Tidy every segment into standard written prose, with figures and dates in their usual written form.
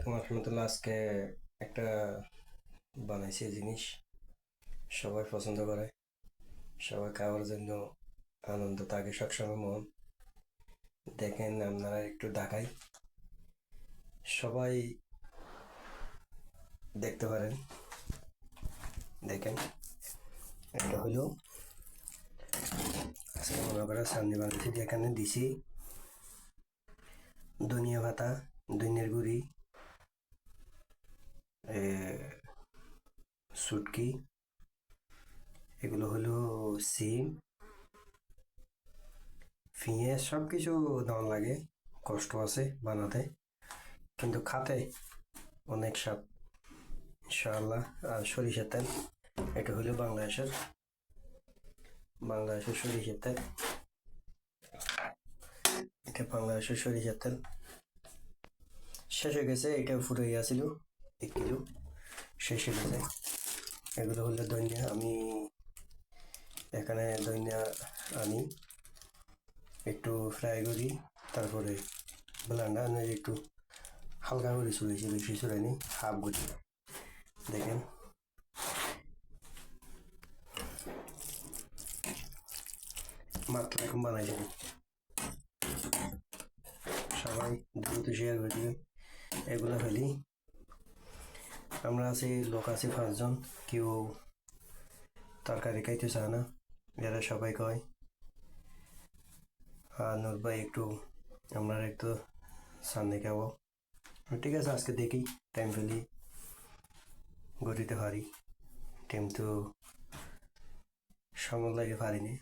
আলাইকুম রহমতুল্লাহ। আজকে একটা বানাইছি জিনিস সবাই পছন্দ করে, সবাই খাওয়ার জন্য আনন্দ থাকে সবসময় মন। দেখেন আপনারা একটু ঢাকাই সবাই দেখতে পারেন। দেখেন, এটা হলো আজকে মনে করে সামনে বানাইছি, যেখানে দিছি ধনিয়া পাতা, ধনিয়ার গুঁড়ি, শুটকি, এগুলো হলো সিম, পেঁয়াজ, সব কিছু দেওয়া লাগে। কষ্ট আছে বানাতে, কিন্তু খাতে অনেক স্বাদ ইনশাআল্লাহ। আর সরিষার তেল, এটা হলো বাংলাদেশের সরিষার তেল। এটা বাংলাদেশের সরিষার তেল শেষ হয়ে গেছে, এটা ফুটে গিয়েছিল 1 কিলো, শেষ হয়ে গেছে। এগুলো হলো ধনিয়া, আমি এখানে ধনিয়া আনি, একটু ফ্রাই করি, তারপরে ব্লেন্ডার একটু হালকা করে চুড়েছি, বেশি চুড়াইনি, হাফ করি। দেখেন, মাত্র এখন বানাই যাবে। সবাই দ্রুত শেয়ার করে দিবেন। এগুলো ফেলি, আমরা আছি, লোক আছি 5 জন, কেউ তরকারি খাইতে চায় না, এরা সবাই কয় নূর ভাই একটু আমরা একটু সামনে খাবো। ঠিক আছে, আজকে দেখি টাইম ফেলি গড়িতে পারি, টাইম তো সময় লাগে পারিনি,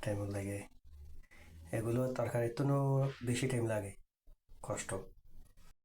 টাইম লাগে। এগুলো তরকারির তো বেশি টাইম লাগে, কষ্ট।